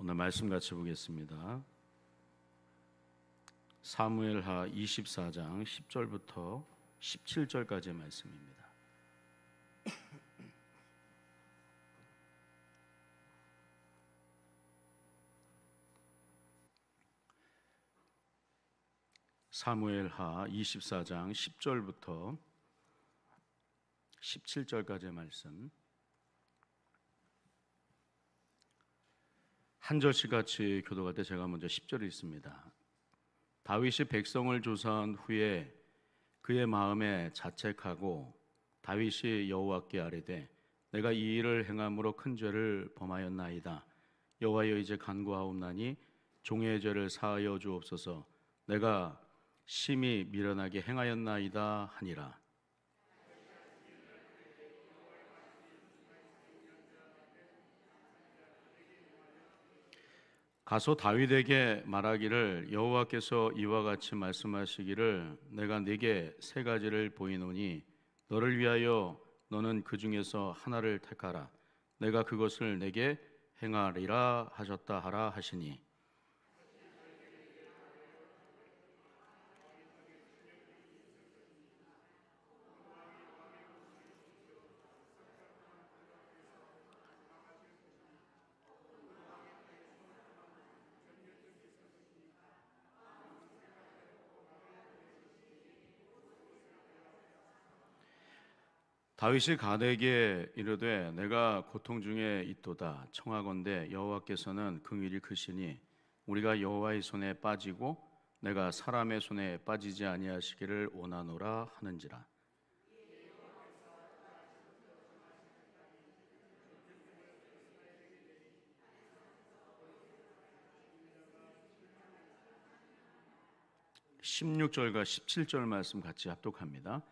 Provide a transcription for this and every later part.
오늘 말씀 같이 보겠습니다. 사무엘하 24장 10절부터 17절까지의 말씀입니다. 사무엘하 24장 10절부터 17절까지의 말씀, 한 절씩 같이 교독할 때 제가 먼저 10절을 읽습니다. 다윗이 백성을 조사한 후에 그의 마음에 자책하고 다윗이 여호와께 아뢰되 내가 이 일을 행함으로 큰 죄를 범하였나이다. 여호와여, 이제 간구하옵나니 종의 죄를 사하여 주옵소서. 내가 심히 미련하게 행하였나이다 하니라. 가서 다윗에게 말하기를 여호와께서 이와 같이 말씀하시기를 내가 네게 세 가지를 보이노니 너를 위하여 너는 그 중에서 하나를 택하라. 내가 그것을 네게 행하리라 하셨다 하라 하시니, 다윗이 가드에게 이르되 내가 고통 중에 있도다. 청하건대 여호와께서는 긍휼히 크시니 우리가 여호와의 손에 빠지고 내가 사람의 손에 빠지지 아니하시기를 원하노라 하는지라. (16절과 17절) 말씀 같이 합독합니다.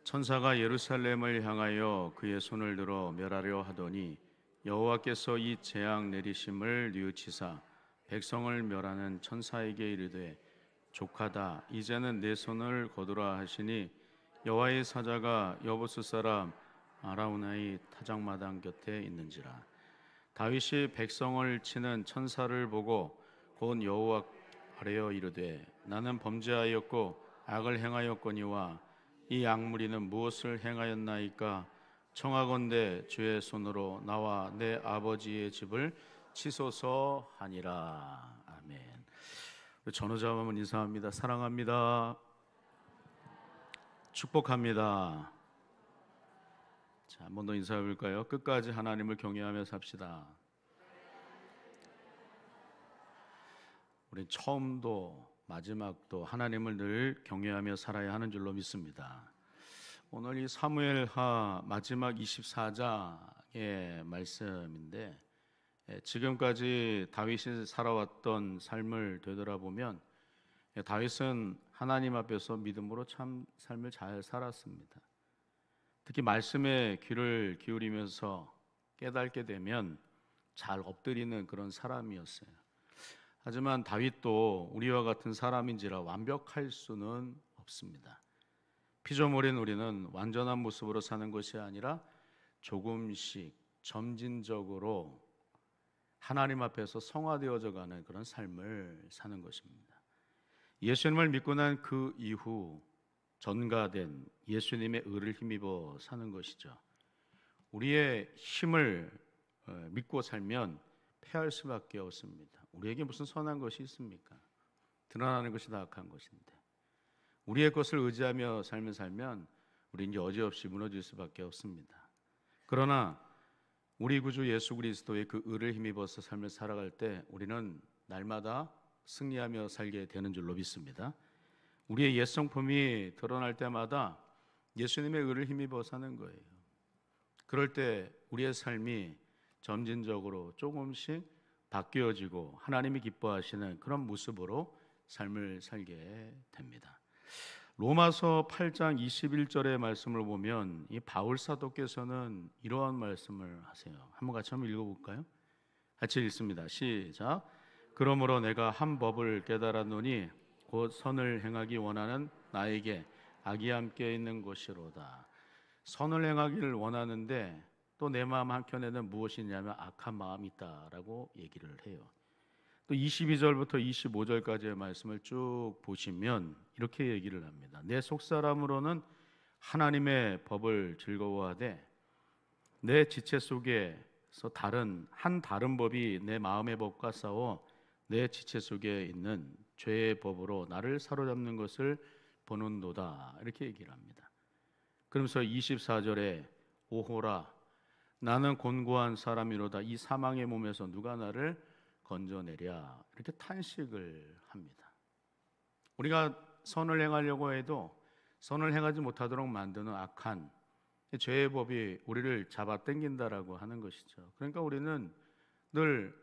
천사가 예루살렘을 향하여 그의 손을 들어 멸하려 하더니 여호와께서 이 재앙 내리심을 뉘우치사 백성을 멸하는 천사에게 이르되 족하다, 이제는 내 손을 거두라 하시니 여호와의 사자가 여부스 사람 아라우나의 타작마당 곁에 있는지라. 다윗이 백성을 치는 천사를 보고 곧 여호와 아뢰어 이르되 나는 범죄하였고 악을 행하였거니와 이 악무리는 무엇을 행하였나이까? 청하건대 주의 손으로 나와 내 아버지의 집을 치소서 하니라. 아멘. 전우자와 한번 인사합니다. 사랑합니다. 축복합니다. 자, 한 번 더 인사해 볼까요? 끝까지 하나님을 경외하며 삽시다. 우리 처음도 마지막도 하나님을 늘 경외하며 살아야 하는 줄로 믿습니다. 오늘 이 사무엘하 마지막 24장의 말씀인데, 지금까지 다윗이 살아왔던 삶을 되돌아보면 다윗은 하나님 앞에서 믿음으로 참 삶을 잘 살았습니다. 특히 말씀에 귀를 기울이면서 깨닫게 되면 잘 엎드리는 그런 사람이었어요. 하지만 다윗도 우리와 같은 사람인지라 완벽할 수는 없습니다. 피조물인 우리는 완전한 모습으로 사는 것이 아니라 조금씩 점진적으로 하나님 앞에서 성화되어져 가는 그런 삶을 사는 것입니다. 예수님을 믿고 난 그 이후 전가된 예수님의 의를 힘입어 사는 것이죠. 우리의 힘을 믿고 살면 패할 수밖에 없습니다. 우리에게 무슨 선한 것이 있습니까? 드러나는 것이 다 악한 것인데, 우리의 것을 의지하며 삶을 살면 우리는 여지없이 무너질 수밖에 없습니다. 그러나 우리 구주 예수 그리스도의 그 의를 힘입어서 삶을 살아갈 때 우리는 날마다 승리하며 살게 되는 줄로 믿습니다. 우리의 옛 성품이 드러날 때마다 예수님의 의를 힘입어 사는 거예요. 그럴 때 우리의 삶이 점진적으로 조금씩 바뀌어지고 하나님이 기뻐하시는 그런 모습으로 삶을 살게 됩니다. 로마서 8장 21절의 말씀을 보면 이 바울 사도께서는 이러한 말씀을 하세요. 한번 같이 한번 읽어볼까요? 같이 읽습니다. 시작. 그러므로 내가 한 법을 깨달았노니 곧 선을 행하기 원하는 나에게 악이 함께 있는 것이로다. 선을 행하기를 원하는데 또 내 마음 한켠에는 무엇이 있냐면 악한 마음이 있다라고 얘기를 해요. 또 22절부터 25절까지의 말씀을 쭉 보시면 이렇게 얘기를 합니다. 내 속사람으로는 하나님의 법을 즐거워하되 내 지체 속에서 다른 법이 내 마음의 법과 싸워 내 지체 속에 있는 죄의 법으로 나를 사로잡는 것을 보는도다. 이렇게 얘기를 합니다. 그러면서 24절에 오호라 나는 곤고한 사람이로다. 이 사망의 몸에서 누가 나를 건져내랴. 이렇게 탄식을 합니다. 우리가 선을 행하려고 해도 선을 행하지 못하도록 만드는 악한 죄의 법이 우리를 잡아당긴다라고 하는 것이죠. 그러니까 우리는 늘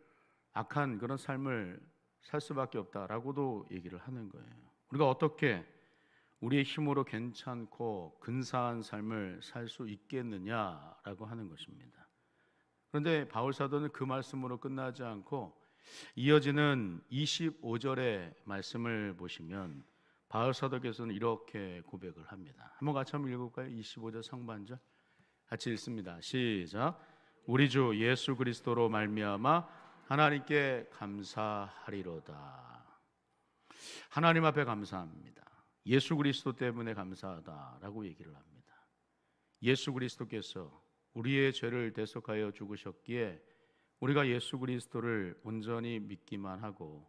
악한 그런 삶을 살 수밖에 없다라고도 얘기를 하는 거예요. 우리가 어떻게 우리의 힘으로 괜찮고 근사한 삶을 살 수 있겠느냐라고 하는 것입니다. 그런데 바울 사도는 그 말씀으로 끝나지 않고 이어지는 25절의 말씀을 보시면 바울 사도께서는 이렇게 고백을 합니다. 한번 같이 한번 읽어볼까요? 25절 상반절 같이 읽습니다. 시작. 우리 주 예수 그리스도로 말미암아 하나님께 감사하리로다. 하나님 앞에 감사합니다. 예수 그리스도 때문에 감사하다라고 얘기를 합니다. 예수 그리스도께서 우리의 죄를 대속하여 죽으셨기에 우리가 예수 그리스도를 온전히 믿기만 하고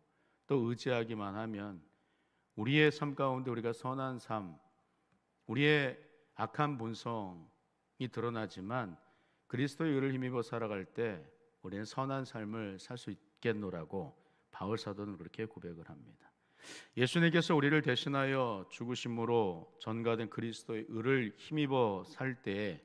또 의지하기만 하면 우리의 삶 가운데 우리가 선한 삶, 우리의 악한 본성이 드러나지만 그리스도의 의를 힘입어 살아갈 때 우리는 선한 삶을 살 수 있겠노라고 바울 사도는 그렇게 고백을 합니다. 예수님께서 우리를 대신하여 죽으심으로 전가된 그리스도의 의를 힘입어 살 때에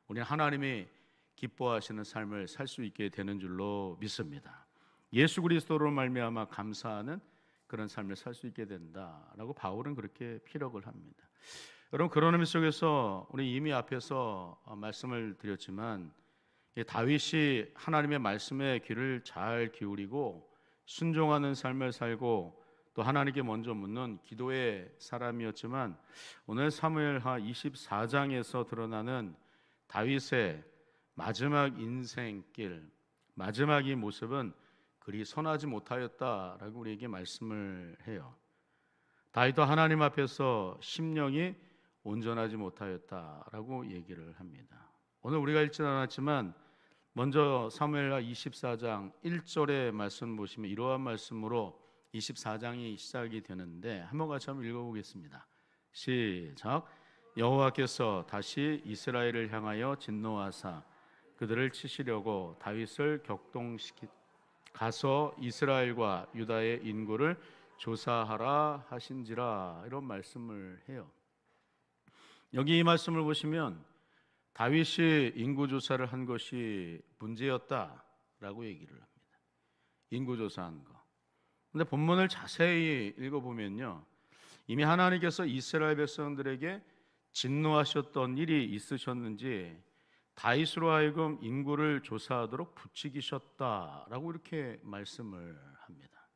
우리는 하나님이 기뻐하시는 삶을 살 수 있게 되는 줄로 믿습니다. 예수 그리스도로 말미암아 감사하는 그런 삶을 살 수 있게 된다라고 바울은 그렇게 피력을 합니다. 여러분 그런 의미 속에서 우리 이미 앞에서 말씀을 드렸지만 다윗이 하나님의 말씀에 귀를 잘 기울이고 순종하는 삶을 살고 또 하나님께 먼저 묻는 기도의 사람이었지만 오늘 사무엘하 24장에서 드러나는 다윗의 마지막 인생길, 마지막 이 모습은 그리 선하지 못하였다라고 우리에게 말씀을 해요. 다윗도 하나님 앞에서 심령이 온전하지 못하였다라고 얘기를 합니다. 오늘 우리가 읽지 않았지만 먼저 사무엘하 24장 1절의 말씀 보시면 이러한 말씀으로 24장이 시작이 되는데 한번 같이 한번 읽어보겠습니다. 시작. 여호와께서 다시 이스라엘을 향하여 진노하사 그들을 치시려고 다윗을 격동시키 가서 이스라엘과 유다의 인구를 조사하라 하신지라 이런 말씀을 해요. 여기 이 말씀을 보시면 다윗이 인구 조사를 한 것이 문제였다라고 얘기를 합니다. 인구 조사한 거. 근데 본문을 자세히 읽어보면요, 이미 하나님께서 이스라엘 백성들에게 진노하셨던 일이 있으셨는지 다윗으로 하여금 인구를 조사하도록 부추기셨다라고 이렇게 말씀을 합니다.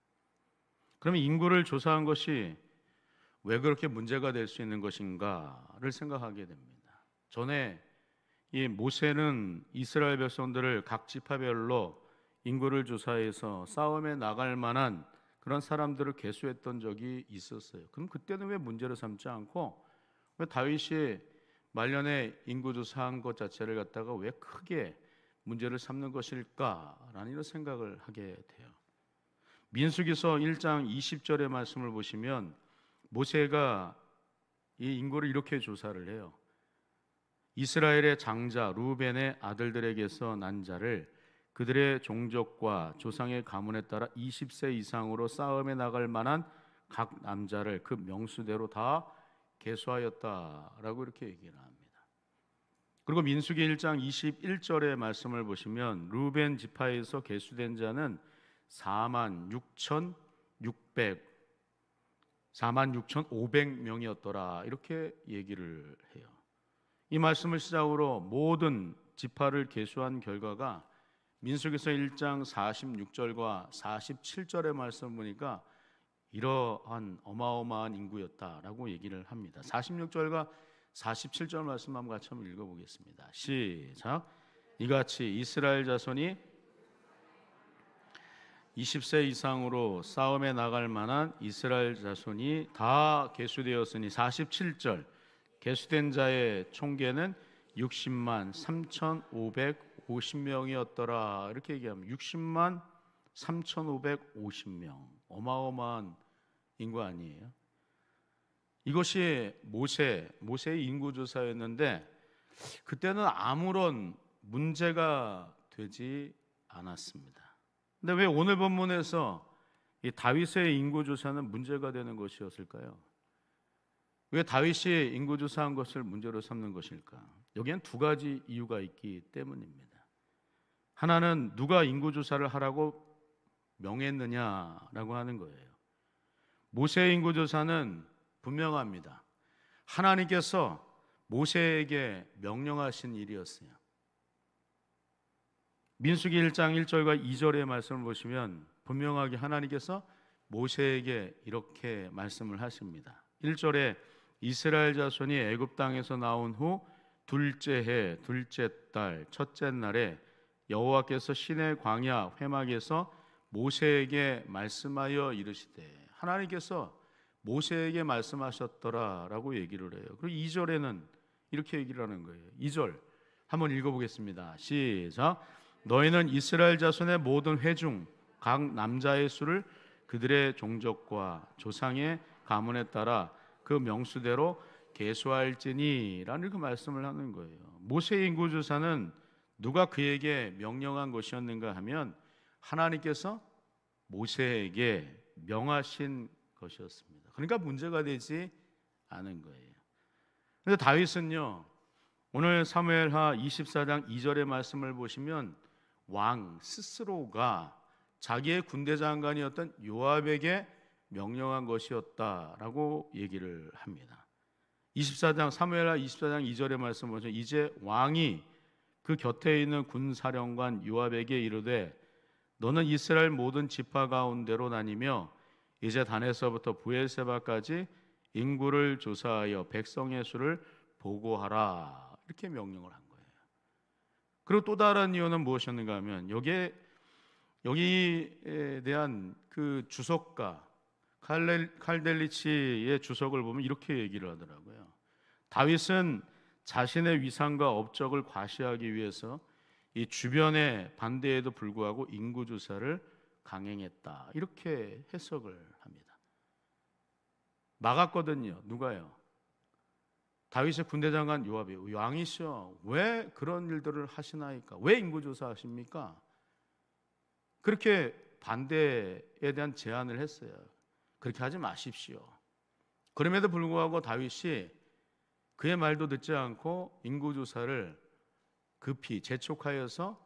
그러면 인구를 조사한 것이 왜 그렇게 문제가 될 수 있는 것인가를 생각하게 됩니다. 전에 이 모세는 이스라엘 백성들을 각 지파별로 인구를 조사해서 싸움에 나갈 만한 그런 사람들을 계수했던 적이 있었어요. 그럼 그때는 왜 문제를 삼지 않고 왜 다윗이 말년에 인구조사한 것 자체를 갖다가 왜 크게 문제를 삼는 것일까라는 이런 생각을 하게 돼요. 민수기서 1장 20절의 말씀을 보시면 모세가 이 인구를 이렇게 조사를 해요. 이스라엘의 장자 루벤의 아들들에게서 난 자를 그들의 종족과 조상의 가문에 따라 20세 이상으로 싸움에 나갈 만한 각 남자를 그 명수대로 다 계수하였다라고 이렇게 얘기를 합니다. 그리고 민수기 1장 21절의 말씀을 보시면 루벤 지파에서 계수된 자는 46,500명이었더라 이렇게 얘기를 해요. 이 말씀을 시작으로 모든 지파를 계수한 결과가 민수기서 1장 46절과 47절의 말씀 보니까 이러한 어마어마한 인구였다라고 얘기를 합니다. 46절과 47절 말씀 한번 같이 한번 읽어보겠습니다. 시작. 이같이 이스라엘 자손이 20세 이상으로 싸움에 나갈 만한 이스라엘 자손이 다 계수되었으니 47절 계수된 자의 총계는 60만 3,550명이었더라. 이렇게 얘기하면 60만 3,550명. 어마어마한 인구 아니에요? 이것이 모세의 인구조사였는데 그때는 아무런 문제가 되지 않았습니다. 근데 왜 오늘 본문에서 이 다윗의 인구조사는 문제가 되는 것이었을까요? 왜 다윗이 인구조사한 것을 문제로 삼는 것일까? 여기엔 두 가지 이유가 있기 때문입니다. 하나는 누가 인구조사를 하라고 명했느냐라고 하는 거예요. 모세의 인구조사는 분명합니다. 하나님께서 모세에게 명령하신 일이었어요. 민수기 1장 1절과 2절의 말씀을 보시면 분명하게 하나님께서 모세에게 이렇게 말씀을 하십니다. 1절에 이스라엘 자손이 애굽 땅에서 나온 후 둘째 해 둘째 달 첫째 날에 여호와께서 시내 광야 회막에서 모세에게 말씀하여 이르시되, 하나님께서 모세에게 말씀하셨더라라고 얘기를 해요. 그리고 2절에는 이렇게 얘기를 하는 거예요. 2절 한번 읽어보겠습니다. 시작. 너희는 이스라엘 자손의 모든 회중 각 남자의 수를 그들의 종족과 조상의 가문에 따라 그 명수대로 계수할지니 라는 그 말씀을 하는 거예요. 모세의 인구조사는 누가 그에게 명령한 것이었는가 하면 하나님께서 모세에게 명하신 것이었습니다. 그러니까 문제가 되지 않은 거예요. 그런데 다윗은요, 오늘 사무엘하 24장 2절의 말씀을 보시면 왕 스스로가 자기의 군대 장관이었던 요압에게 명령한 것이었다라고 얘기를 합니다. 24장 사무엘하 24장 2절의 말씀 보시면 이제 왕이 그 곁에 있는 군사령관 요압에게 이르되 너는 이스라엘 모든 지파 가운데로 다니며 이제 단에서부터 브엘세바까지 인구를 조사하여 백성의 수를 보고하라, 이렇게 명령을 한 거예요. 그리고 또 다른 이유는 무엇이었는가 하면 여기에 대한 그 주석가 칼델리치의 주석을 보면 이렇게 얘기를 하더라고요. 다윗은 자신의 위상과 업적을 과시하기 위해서 이 주변의 반대에도 불구하고 인구조사를 강행했다, 이렇게 해석을 합니다. 막았거든요. 누가요? 다윗의 군대 장관 요압이 왕이시여 왜 그런 일들을 하시나이까? 왜 인구조사 하십니까? 그렇게 반대에 대한 제안을 했어요. 그렇게 하지 마십시오. 그럼에도 불구하고 다윗이 그의 말도 듣지 않고 인구조사를 급히 재촉하여서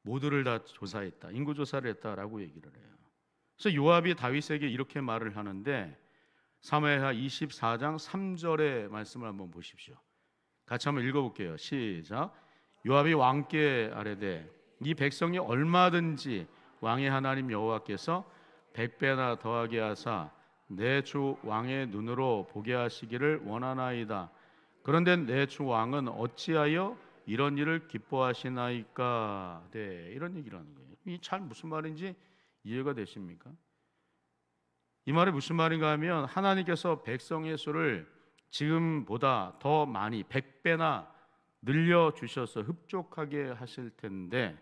모두를 다 조사했다, 인구조사를 했다라고 얘기를 해요. 그래서 요압이 다윗에게 이렇게 말을 하는데 사무엘하 24장 3절의 말씀을 한번 보십시오. 같이 한번 읽어볼게요. 시작. 요압이 왕께 아뢰되 이 백성이 얼마든지 왕의 하나님 여호와께서 100배나 더하게 하사 내 주 왕의 눈으로 보게 하시기를 원하나이다. 그런데 내 주 왕은 어찌하여 이런 일을 기뻐하시나이까? 네, 이런 얘기를 하는 거예요. 이 잘 무슨 말인지 이해가 되십니까? 이 말이 무슨 말인가 하면 하나님께서 백성의 수를 지금보다 더 많이 100배나 늘려주셔서 흡족하게 하실 텐데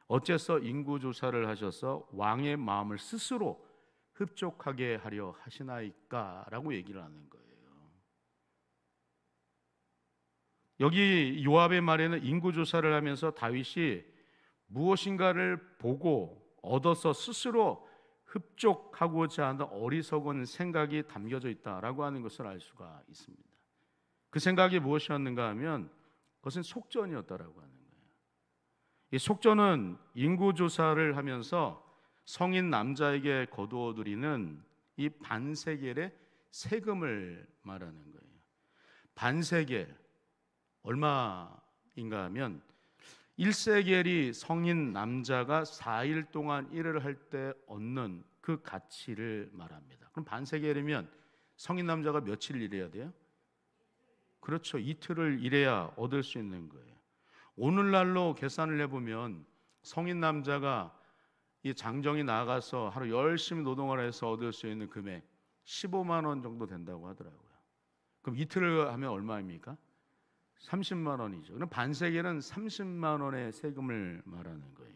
어째서 인구조사를 하셔서 왕의 마음을 스스로 흡족하게 하려 하시나이까? 라고 얘기를 하는 거예요. 여기 요압의 말에는 인구조사를 하면서 다윗이 무엇인가를 보고 얻어서 스스로 흡족하고자 하는 어리석은 생각이 담겨져 있다라고 하는 것을 알 수가 있습니다. 그 생각이 무엇이었는가 하면 그것은 속전이었다라고 하는 거예요. 이 속전은 인구조사를 하면서 성인 남자에게 거두어들이는 이 반세겔의 세금을 말하는 거예요. 반세겔 얼마인가 하면 1세겔이 성인 남자가 4일 동안 일을 할 때 얻는 그 가치를 말합니다. 그럼 반세겔이면 성인 남자가 며칠 일해야 돼요? 그렇죠. 이틀을 일해야 얻을 수 있는 거예요. 오늘날로 계산을 해보면 성인 남자가 이 장정이 나가서 하루 열심히 노동을 해서 얻을 수 있는 금액 15만 원 정도 된다고 하더라고요. 그럼 이틀을 하면 얼마입니까? 30만 원이죠. 그럼 반세겔은 30만 원의 세금을 말하는 거예요.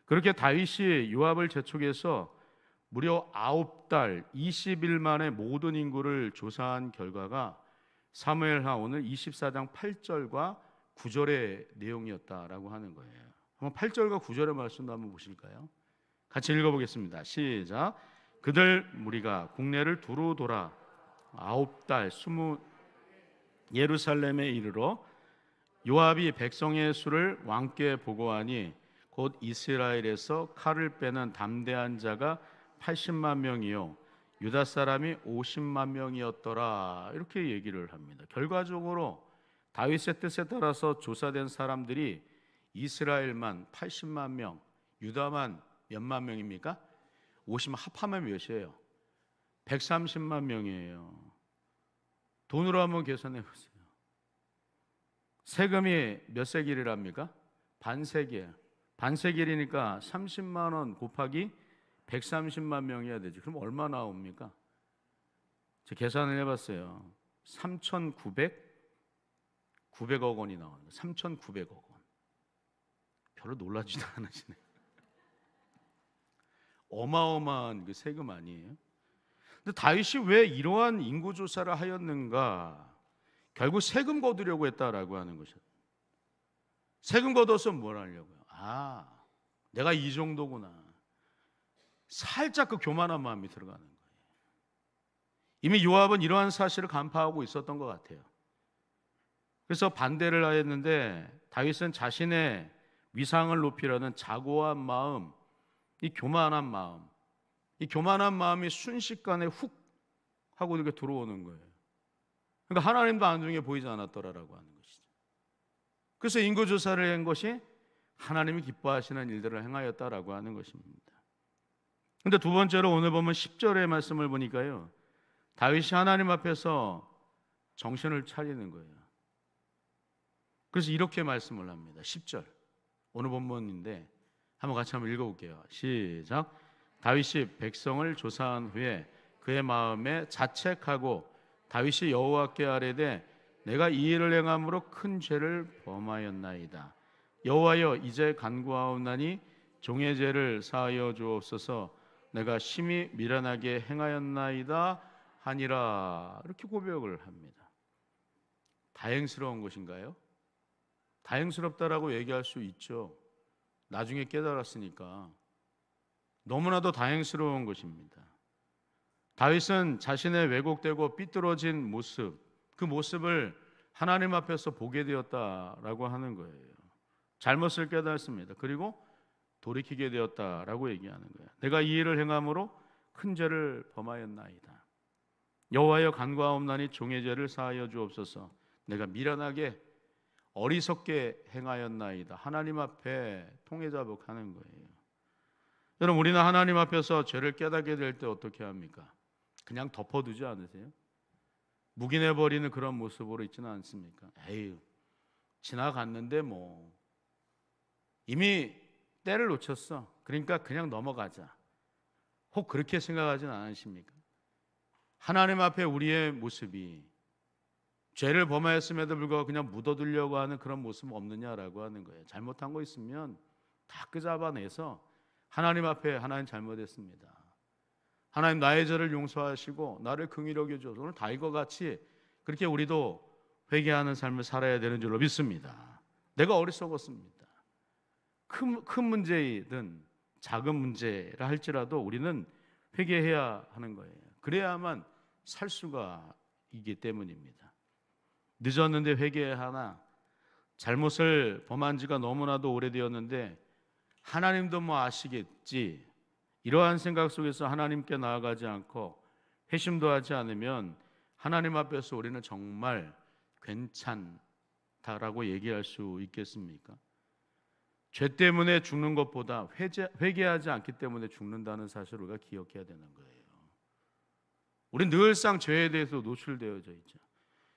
그렇게 다윗이 요압을 재촉해서 무려 9달 20일 만에 모든 인구를 조사한 결과가 사무엘하 오늘 24장 8절과 9절의 내용이었다라고 하는 거예요. 한번 8절과 9절의 말씀도 한번 보실까요? 같이 읽어보겠습니다. 시작. 그들 무리가 국내를 두루 돌아 9달 20 예루살렘에 이르러 요압이 백성의 수를 왕께 보고하니 곧 이스라엘에서 칼을 빼는 담대한 자가 80만 명이요 유다 사람이 50만 명이었더라. 이렇게 얘기를 합니다. 결과적으로 다윗의 뜻에 따라서 조사된 사람들이 이스라엘만 80만 명, 유다만 몇만 명입니까? 50만 합하면 몇이에요? 130만 명이에요. 돈으로 한번 계산해 보세요. 세금이 몇 세겔이랍니까? 반세겔. 반세겔이니까 30만 원 곱하기 130만 명이어야 되지. 그럼 얼마 나옵니까? 제가 계산을 해봤어요. 900억 원이 나오는 거예요. 3,900억 원. 별로 놀라지도 않으시네. 어마어마한 그 세금 아니에요? 근데 다윗이 왜 이러한 인구 조사를 하였는가? 결국 세금 거두려고 했다라고 하는 것이죠. 세금 걷어서 뭘 하려고요? 아, 내가 이 정도구나. 살짝 그 교만한 마음이 들어가는 거예요. 이미 요압은 이러한 사실을 간파하고 있었던 것 같아요. 그래서 반대를 하였는데 다윗은 자신의 위상을 높이려는 자고한 마음, 이 교만한 마음이 순식간에 훅 하고 이렇게 들어오는 거예요. 그러니까 하나님도 안중에 보이지 않았더라라고 하는 것이죠. 그래서 인구조사를 한 것이 하나님이 기뻐하시는 일들을 행하였다라고 하는 것입니다. 근데 두 번째로 오늘 보면 10절의 말씀을 보니까요, 다윗이 하나님 앞에서 정신을 차리는 거예요. 그래서 이렇게 말씀을 합니다. 10절 오늘 본문인데 한번 같이 한번 읽어볼게요. 시작. 다윗이 백성을 조사한 후에 그의 마음에 자책하고 다윗이 여호와께 아뢰되 내가 이 일을 행함으로 큰 죄를 범하였나이다. 여호와여 이제 간구하옵나니 종의 죄를 사하여 주옵소서. 내가 심히 미련하게 행하였나이다 하니라. 이렇게 고백을 합니다. 다행스러운 것인가요? 다행스럽다라고 얘기할 수 있죠. 나중에 깨달았으니까. 너무나도 다행스러운 것입니다. 다윗은 자신의 왜곡되고 삐뚤어진 모습, 그 모습을 하나님 앞에서 보게 되었다라고 하는 거예요. 잘못을 깨닫습니다. 그리고 돌이키게 되었다라고 얘기하는 거예요. 내가 이 일을 행함으로 큰 죄를 범하였나이다. 여호와여 간구하옵나니 종의 죄를 사하여 주옵소서. 내가 미련하게 어리석게 행하였나이다. 하나님 앞에 통회자복하는 거예요. 여러분, 우리는 하나님 앞에서 죄를 깨닫게 될 때 어떻게 합니까? 그냥 덮어두지 않으세요? 묵인해버리는 그런 모습으로 있지는 않습니까? 에휴, 지나갔는데 뭐 이미 때를 놓쳤어. 그러니까 그냥 넘어가자. 혹 그렇게 생각하진 않으십니까? 하나님 앞에 우리의 모습이 죄를 범하였음에도 불구하고 그냥 묻어두려고 하는 그런 모습 없느냐라고 하는 거예요. 잘못한 거 있으면 다 끄잡아내서 하나님 앞에 하나님 잘못했습니다. 하나님 나의 죄를 용서하시고 나를 긍휼히 여겨줘서 오늘 다윗과 같이 그렇게 우리도 회개하는 삶을 살아야 되는 줄로 믿습니다. 내가 어리석었습니다. 큰 문제이든 작은 문제라 할지라도 우리는 회개해야 하는 거예요. 그래야만 살 수가 있기 때문입니다. 늦었는데 회개하나, 잘못을 범한 지가 너무나도 오래되었는데 하나님도 뭐 아시겠지, 이러한 생각 속에서 하나님께 나아가지 않고 회심도 하지 않으면 하나님 앞에서 우리는 정말 괜찮다라고 얘기할 수 있겠습니까? 죄 때문에 죽는 것보다 회개하지 않기 때문에 죽는다는 사실을 우리가 기억해야 되는 거예요. 우리는 늘상 죄에 대해서 노출되어져 있죠.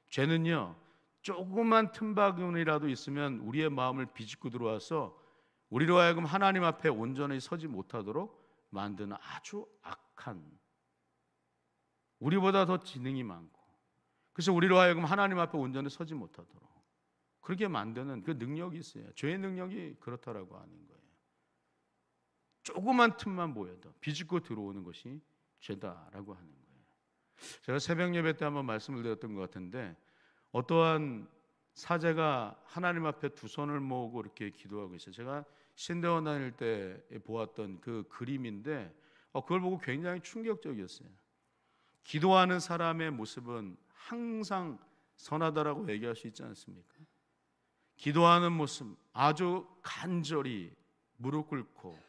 죄는요, 조그만 틈바구니라도 있으면 우리의 마음을 비집고 들어와서 우리로 하여금 하나님 앞에 온전히 서지 못하도록 만드는 아주 악한, 우리보다 더 지능이 많고, 그래서 우리로 하여금 하나님 앞에 온전히 서지 못하도록 그렇게 만드는 그 능력이 있어요. 죄의 능력이 그렇다라고 하는 거예요. 조그만 틈만 보여도 비집고 들어오는 것이 죄다라고 하는 거예요. 제가 새벽 예배 때 한번 말씀을 드렸던 것 같은데, 어떠한 사제가 하나님 앞에 두 손을 모으고 이렇게 기도하고 있어요. 제가 신대원 다닐 때 보았던 그 그림인데 그걸 보고 굉장히 충격적이었어요. 기도하는 사람의 모습은 항상 선하다라고 얘기할 수 있지 않습니까? 기도하는 모습, 아주 간절히 무릎 꿇고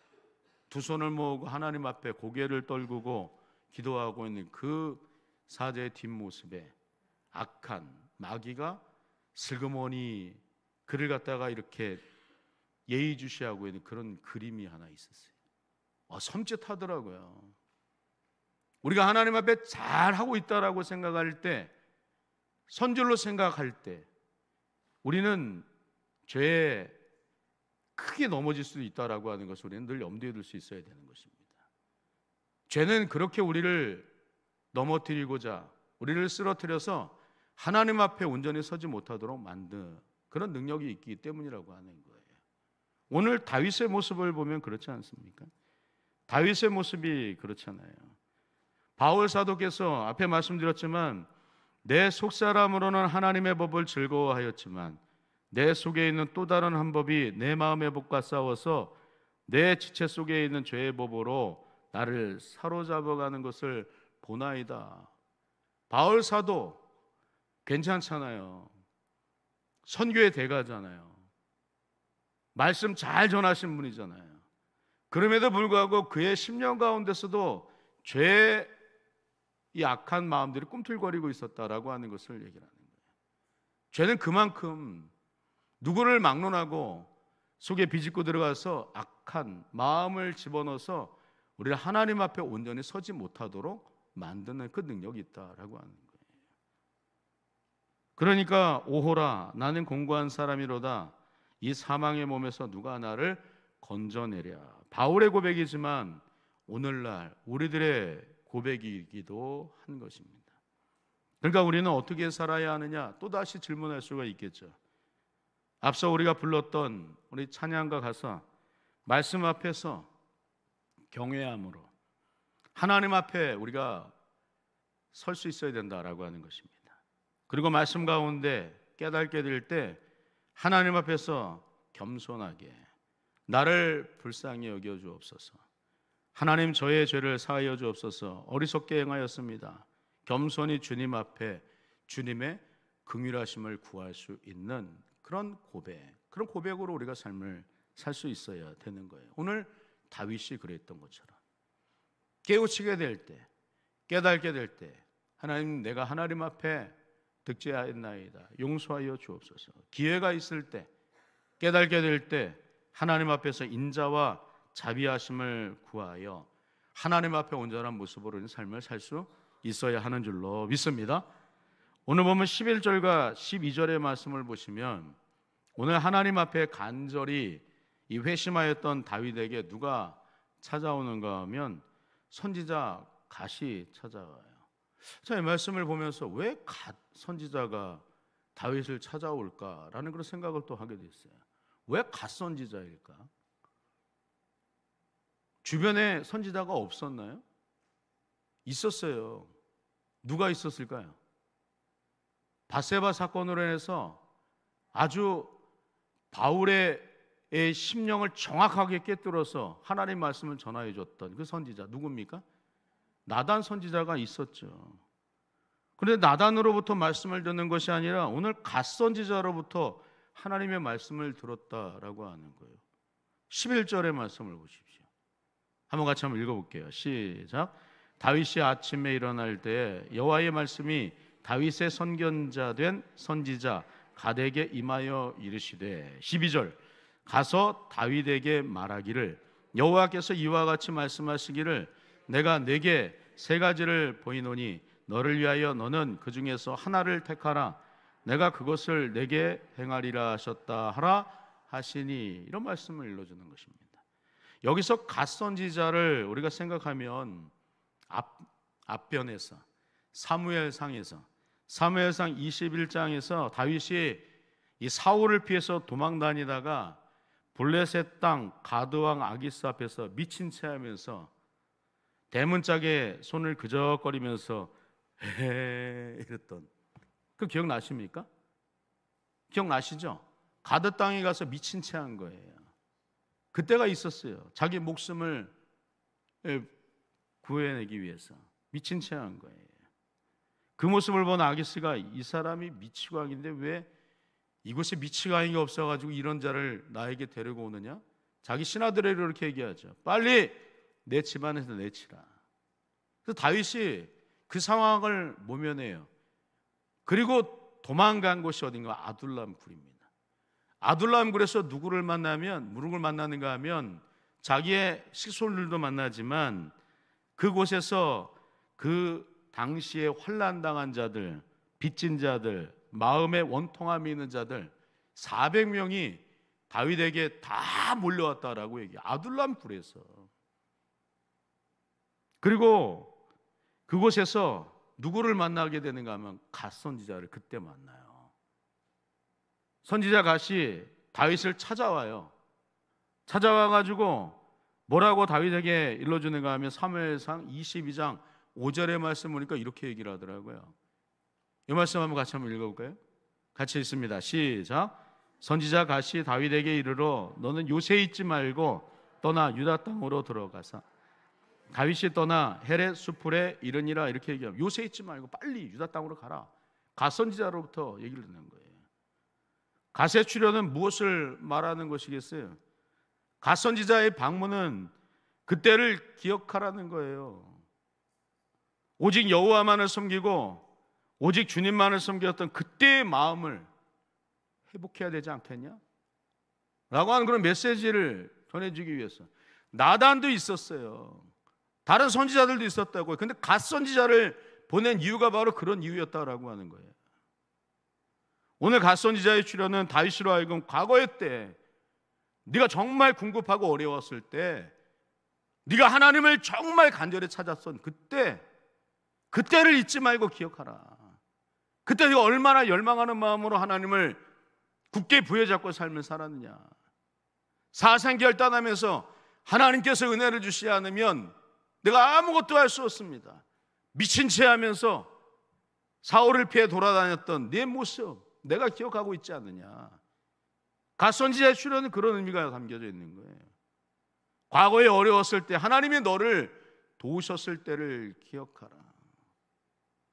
두 손을 모으고 하나님 앞에 고개를 떨구고 기도하고 있는 그 사제의 뒷모습에 악한 마귀가 슬그머니 그를 갖다가 이렇게 예의주시하고 있는 그런 그림이 하나 있었어요. 섬찟하더라고요. 우리가 하나님 앞에 잘하고 있다라고 생각할 때, 선줄로 생각할 때 우리는 죄에 크게 넘어질 수도 있다라고 하는 것을 우리는 늘 염두에 둘 수 있어야 되는 것입니다. 죄는 그렇게 우리를 넘어뜨리고자, 우리를 쓰러뜨려서 하나님 앞에 온전히 서지 못하도록 만든 그런 능력이 있기 때문이라고 하는 거예요. 오늘 다윗의 모습을 보면 그렇지 않습니까? 다윗의 모습이 그렇잖아요. 바울 사도께서 앞에 말씀드렸지만, 내 속사람으로는 하나님의 법을 즐거워하였지만 내 속에 있는 또 다른 한 법이 내 마음의 법과 싸워서 내 지체 속에 있는 죄의 법으로 나를 사로잡아가는 것을 보나이다. 바울 사도 괜찮잖아요. 선교의 대가잖아요. 말씀 잘 전하신 분이잖아요. 그럼에도 불구하고 그의 심령 가운데서도 죄의 이 악한 마음들이 꿈틀거리고 있었다라고 하는 것을 얘기를 하는 거예요. 죄는 그만큼 누구를 막론하고 속에 비집고 들어가서 악한 마음을 집어넣어서 우리를 하나님 앞에 온전히 서지 못하도록 만드는 그 능력이 있다라고 하는 거예요. 그러니까 오호라, 나는 공고한 사람이로다. 이 사망의 몸에서 누가 나를 건져내랴. 바울의 고백이지만 오늘날 우리들의 고백이기도 한 것입니다. 그러니까 우리는 어떻게 살아야 하느냐, 또다시 질문할 수가 있겠죠. 앞서 우리가 불렀던 우리 찬양과 가사, 말씀 앞에서 경외함으로 하나님 앞에 우리가 설 수 있어야 된다라고 하는 것입니다. 그리고 말씀 가운데 깨닫게 될 때 하나님 앞에서 겸손하게 나를 불쌍히 여겨 주옵소서. 하나님, 저의 죄를 사하여 주옵소서. 어리석게 행하였습니다. 겸손히 주님 앞에 주님의 긍휼하심을 구할 수 있는 그런 고백, 그런 고백으로 우리가 삶을 살 수 있어야 되는 거예요. 오늘 다윗이 그랬던 것처럼 깨우치게 될 때, 깨닫게 될 때, 하나님, 내가 하나님 앞에 득죄하였나이다. 용서하여 주옵소서. 기회가 있을 때, 깨닫게 될 때 하나님 앞에서 인자와 자비하심을 구하여 하나님 앞에 온전한 모습으로 삶을 살 수 있어야 하는 줄로 믿습니다. 오늘 보면 11절과 12절의 말씀을 보시면, 오늘 하나님 앞에 간절히 이 회심하였던 다윗에게 누가 찾아오는가 하면 선지자 갓이 찾아와요. 자, 이 말씀을 보면서 왜 갓 선지자가 다윗을 찾아올까라는 그런 생각을 또 하게 됐어요. 왜 갓 선지자일까? 주변에 선지자가 없었나요? 있었어요. 누가 있었을까요? 밧세바 사건으로 인해서 아주 바울의 심령을 정확하게 꿰뚫어서 하나님 말씀을 전하여 줬던 그 선지자 누굽니까? 나단 선지자가 있었죠. 그런데 나단으로부터 말씀을 듣는 것이 아니라 오늘 갓 선지자로부터 하나님의 말씀을 들었다라고 하는 거예요. 11절의 말씀을 보십시오. 한번 같이 한번 읽어볼게요. 시작. 다윗이 아침에 일어날 때 여호와의 말씀이 다윗의 선견자 된 선지자 갓에게 임하여 이르시되, 12절, 가서 다윗에게 말하기를 여호와께서 이와 같이 말씀하시기를 내가 네게 세 가지를 보이노니 너를 위하여 너는 그 중에서 하나를 택하라. 내가 그것을 네게 행하리라 하셨다 하라 하시니 이런 말씀을 일러주는 것입니다. 여기서 갓 선지자를 우리가 생각하면 앞변에서 사무엘상 21장에서 다윗이 이 사울을 피해서 도망 다니다가 블레셋 땅 가드왕 아기스 앞에서 미친 채 하면서 대문짝에 손을 그적거리면서 헤헤 이랬던 그 기억나십니까? 기억나시죠? 가드 땅에 가서 미친 채 한 거예요. 그때가 있었어요. 자기 목숨을 구해내기 위해서 미친 채 한 거예요. 그 모습을 본 아기스가 이 사람이 미치광인데 왜 이곳에 미치광이가 없어가지고 이런 자를 나에게 데리고 오느냐? 자기 신하들에게 이렇게 얘기하죠. 빨리 내 집안에서 내치라. 그래서 다윗이 그 상황을 모면해요. 그리고 도망간 곳이 어딘가 아둘람 굴입니다. 아둘람 굴에서 누구를 만나는가 하면 자기의 식솔들도 만나지만 그곳에서 그 당시에 환난당한 자들, 빚진 자들, 마음에 원통함이 있는 자들 400명이 다윗에게 다 몰려왔다라고 얘기해요. 아둘람 굴에서. 그리고 그곳에서 누구를 만나게 되는가 하면 갓 선지자를 그때 만나요. 선지자 갓이 다윗을 찾아와요. 찾아와가지고 뭐라고 다윗에게 일러주는가 하면 사무엘상 22장 5절의 말씀 보니까 이렇게 얘기를 하더라고요. 이 말씀 한번 읽어볼까요? 같이 읽습니다. 시작. 선지자 갓이 다윗에게 이르러 너는 요새 있지 말고 떠나 유다 땅으로 들어가사 다윗이 떠나 헤렛 수풀에 이르니라 이렇게 얘기하면 요새 있지 말고 빨리 유다 땅으로 가라. 갓 선지자로부터 얘기를 듣는 거예요. 갓의 출현은 무엇을 말하는 것이겠어요? 갓 선지자의 방문은 그때를 기억하라는 거예요. 오직 여호와만을 섬기고 오직 주님만을 섬겼던 그때의 마음을 회복해야 되지 않겠냐? 라고 하는 그런 메시지를 전해주기 위해서. 나단도 있었어요. 다른 선지자들도 있었다고요. 근데 갓 선지자를 보낸 이유가 바로 그런 이유였다라고 하는 거예요. 오늘 갓 선지자의 출현은 다윗으로 하여금 과거의 때 네가 정말 궁급하고 어려웠을 때 네가 하나님을 정말 간절히 찾았던 그때를 잊지 말고 기억하라. 그때 네가 얼마나 열망하는 마음으로 하나님을 굳게 부여잡고 삶을 살았느냐. 사생결단하면서 하나님께서 은혜를 주시지 않으면 내가 아무것도 할 수 없습니다. 미친 채 하면서 사울을 피해 돌아다녔던 내 모습 내가 기억하고 있지 않느냐. 갓 선지자의 출현은 그런 의미가 담겨져 있는 거예요. 과거에 어려웠을 때 하나님이 너를 도우셨을 때를 기억하라.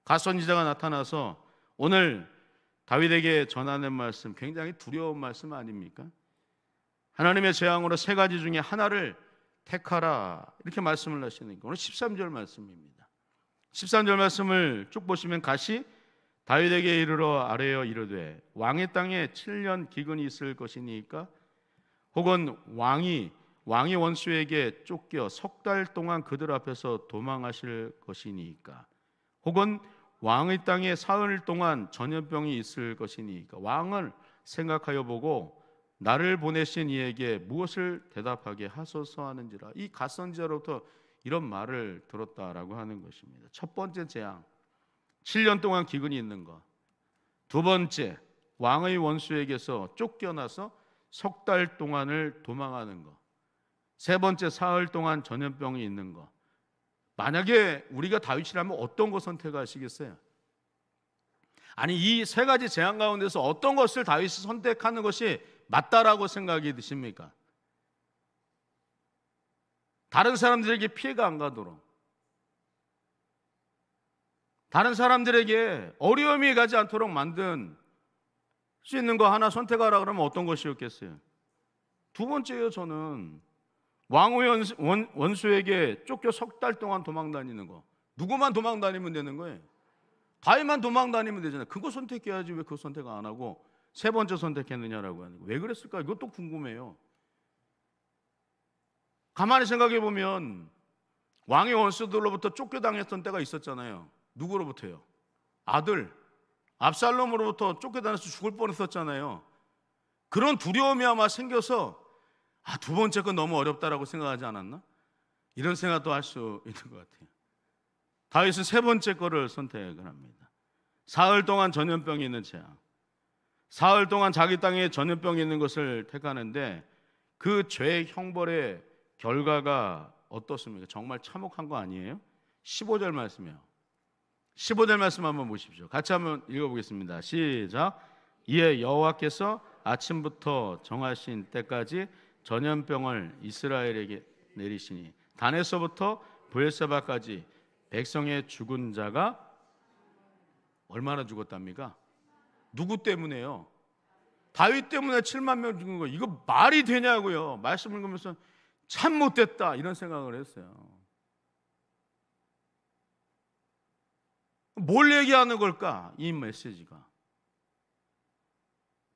갓 선지자가 나타나서 오늘 다윗에게 전하는 말씀 굉장히 두려운 말씀 아닙니까? 하나님의 재앙으로 세 가지 중에 하나를 택하라 이렇게 말씀을 하시는 거. 오늘 13절 말씀입니다. 13절 말씀을 쭉 보시면 갓이 다윗에게 이르러 아뢰어 이르되 왕의 땅에 7년 기근이 있을 것이니까 혹은 왕이 원수에게 쫓겨 석 달 동안 그들 앞에서 도망하실 것이니까 혹은 왕의 땅에 사흘 동안 전염병이 있을 것이니까 왕을 생각하여 보고 나를 보내신 이에게 무엇을 대답하게 하소서 하는지라. 이 갓 선지자로부터 이런 말을 들었다라고 하는 것입니다. 첫 번째 재앙 7년 동안 기근이 있는 것. 두 번째 왕의 원수에게서 쫓겨나서 석 달 동안을 도망하는 것. 세 번째 사흘 동안 전염병이 있는 것. 만약에 우리가 다윗이라면 어떤 거 선택하시겠어요? 아니 이 세 가지 재앙 가운데서 어떤 것을 다윗이 선택하는 것이 맞다라고 생각이 드십니까? 다른 사람들에게 피해가 안 가도록, 다른 사람들에게 어려움이 가지 않도록 만든 수 있는 거 하나 선택하라 그러면 어떤 것이었겠어요? 두 번째요. 저는 왕의 원수에게 쫓겨 석 달 동안 도망 다니는 거. 누구만 도망 다니면 되는 거예요? 다윗만 도망 다니면 되잖아요. 그거 선택해야지 왜 그거 선택 안 하고 세 번째 선택했느냐라고 하는 거. 왜 그랬을까? 이것도 궁금해요. 가만히 생각해 보면 왕의 원수들로부터 쫓겨당했던 때가 있었잖아요. 누구로부터요? 아들 압살롬으로부터 쫓겨다녀서 죽을 뻔했었잖아요. 그런 두려움이 아마 생겨서 두 번째 건 너무 어렵다라고 생각하지 않았나? 이런 생각도 할 수 있는 것 같아요. 다윗은 세 번째 거를 선택을 합니다. 사흘 동안 전염병이 있는 재앙, 사흘 동안 자기 땅에 전염병이 있는 것을 택하는데 그 죄의 형벌의 결과가 어떻습니까? 정말 참혹한 거 아니에요? 15절 말씀이요. 15절 말씀 한번 보십시오. 같이 한번 읽어보겠습니다. 시작. 이에 여호와께서 아침부터 정하신 때까지 전염병을 이스라엘에게 내리시니 단에서부터 브엘세바까지 백성의 죽은 자가 얼마나 죽었답니까? 누구 때문에요? 다윗 때문에 7만 명 죽은 거, 이거 말이 되냐고요. 말씀을 읽으면서 참 못됐다 이런 생각을 했어요. 뭘 얘기하는 걸까? 이 메시지가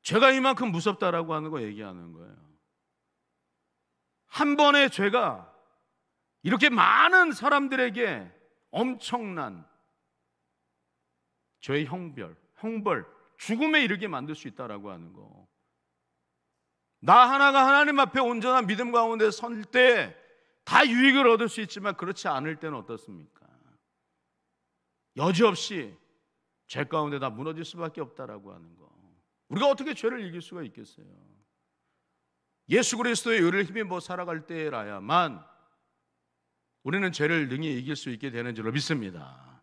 죄가 이만큼 무섭다라고 하는 거 얘기하는 거예요. 한 번의 죄가 이렇게 많은 사람들에게 엄청난 죄의 형벌, 죽음에 이르게 만들 수 있다라고 하는 거. 나 하나가 하나님 앞에 온전한 믿음 가운데 설 때 다 유익을 얻을 수 있지만 그렇지 않을 때는 어떻습니까? 여지없이 죄 가운데 다 무너질 수밖에 없다라고 하는 거. 우리가 어떻게 죄를 이길 수가 있겠어요? 예수 그리스도의 의를 힘입어 살아갈 때라야만 우리는 죄를 능히 이길 수 있게 되는 줄로 믿습니다.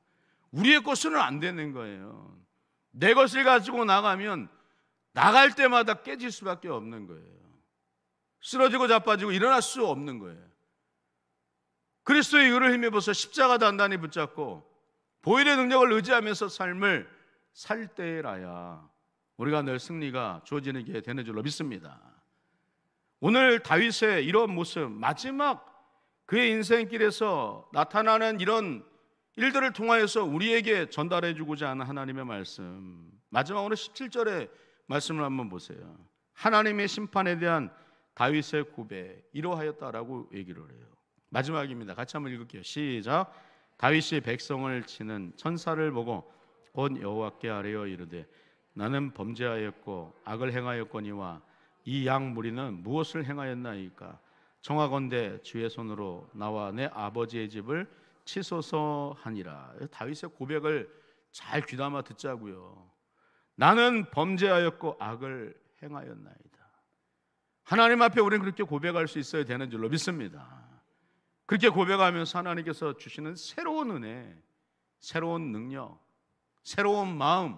우리의 것으로는 안 되는 거예요. 내 것을 가지고 나가면 나갈 때마다 깨질 수밖에 없는 거예요. 쓰러지고 자빠지고 일어날 수 없는 거예요. 그리스도의 의를 힘입어서 십자가 단단히 붙잡고 보혈의 능력을 의지하면서 삶을 살 때라야 우리가 늘 승리가 주어지는 게 되는 줄로 믿습니다. 오늘 다윗의 이런 모습, 마지막 그의 인생길에서 나타나는 이런 일들을 통하여서 우리에게 전달해 주고자 하는 하나님의 말씀, 마지막으로 17절의 말씀을 한번 보세요. 하나님의 심판에 대한 다윗의 고백, 이러하였다라고 얘기를 해요. 마지막입니다. 같이 한번 읽을게요. 시작. 다윗이 백성을 치는 천사를 보고 곧 여호와께 아뢰어 이르되 나는 범죄하였고 악을 행하였거니와 이 양 무리는 무엇을 행하였나이까? 청하건대 주의 손으로 나와 내 아버지의 집을 치소서 하니라. 다윗의 고백을 잘 귀담아 듣자고요. 나는 범죄하였고 악을 행하였나이다. 하나님 앞에 우리는 그렇게 고백할 수 있어야 되는 줄로 믿습니다. 그렇게 고백하면서 하나님께서 주시는 새로운 은혜, 새로운 능력, 새로운 마음,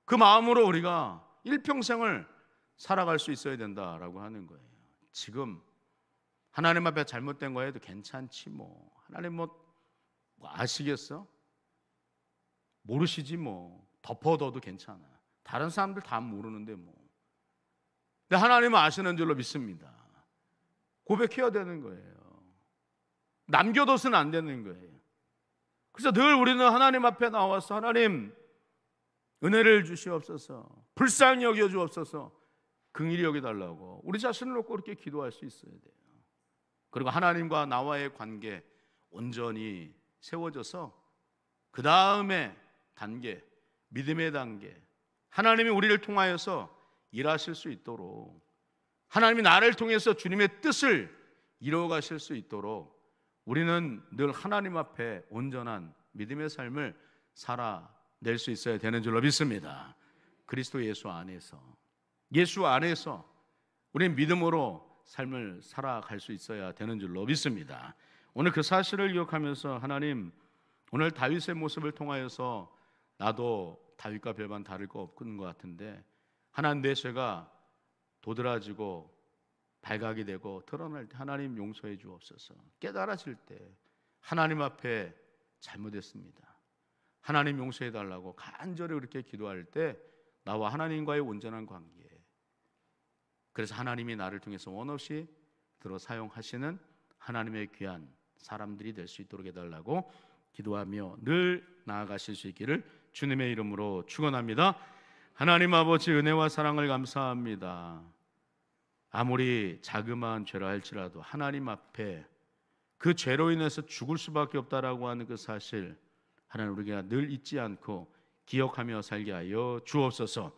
그 마음으로 우리가 일평생을 살아갈 수 있어야 된다라고 하는 거예요. 지금 하나님 앞에 잘못된 거 해도 괜찮지 뭐. 하나님 뭐 아시겠어? 모르시지 뭐. 덮어둬도 괜찮아. 다른 사람들 다 모르는데 뭐. 근데 하나님은 아시는 줄로 믿습니다. 고백해야 되는 거예요. 남겨둬서는 안 되는 거예요. 그래서 늘 우리는 하나님 앞에 나와서 하나님 은혜를 주시옵소서, 불쌍히 여겨 주옵소서, 긍휼히 여겨달라고 우리 자신을 놓고 그렇게 기도할 수 있어야 돼요. 그리고 하나님과 나와의 관계 온전히 세워져서 그 다음에 단계, 믿음의 단계, 하나님이 우리를 통하여서 일하실 수 있도록, 하나님이 나를 통해서 주님의 뜻을 이루어가실 수 있도록 우리는 늘 하나님 앞에 온전한 믿음의 삶을 살아낼 수 있어야 되는 줄로 믿습니다. 그리스도 예수 안에서 우리는 믿음으로 삶을 살아갈 수 있어야 되는 줄로 믿습니다. 오늘 그 사실을 기억하면서 하나님, 오늘 다윗의 모습을 통하여서 나도 다윗과 별반 다를 거 없는 것 같은데 하나님, 내 죄가 도드라지고 발각이 되고 드러날 때 하나님 용서해 주옵소서. 깨달아질 때 하나님 앞에 잘못했습니다, 하나님 용서해 달라고 간절히 그렇게 기도할 때 나와 하나님과의 온전한 관계, 그래서 하나님이 나를 통해서 원없이 들어 사용하시는 하나님의 귀한 사람들이 될 수 있도록 해달라고 기도하며 늘 나아가실 수 있기를 주님의 이름으로 축원합니다. 하나님 아버지, 은혜와 사랑을 감사합니다. 아무리 자그마한 죄라 할지라도 하나님 앞에 그 죄로 인해서 죽을 수밖에 없다라고 하는 그 사실, 하나님 우리가 늘 잊지 않고 기억하며 살게 하여 주옵소서.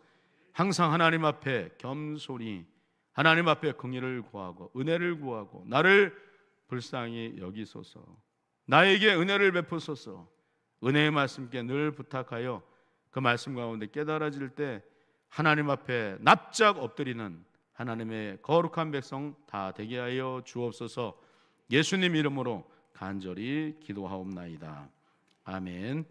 항상 하나님 앞에 겸손히 하나님 앞에 긍휼을 구하고 은혜를 구하고 나를 불쌍히 여기소서, 나에게 은혜를 베푸소서, 은혜의 말씀께 늘 부탁하여 그 말씀 가운데 깨달아질 때 하나님 앞에 납작 엎드리는 하나님의 거룩한 백성 다 되게 하여 주옵소서. 예수님 이름으로 간절히 기도하옵나이다. 아멘.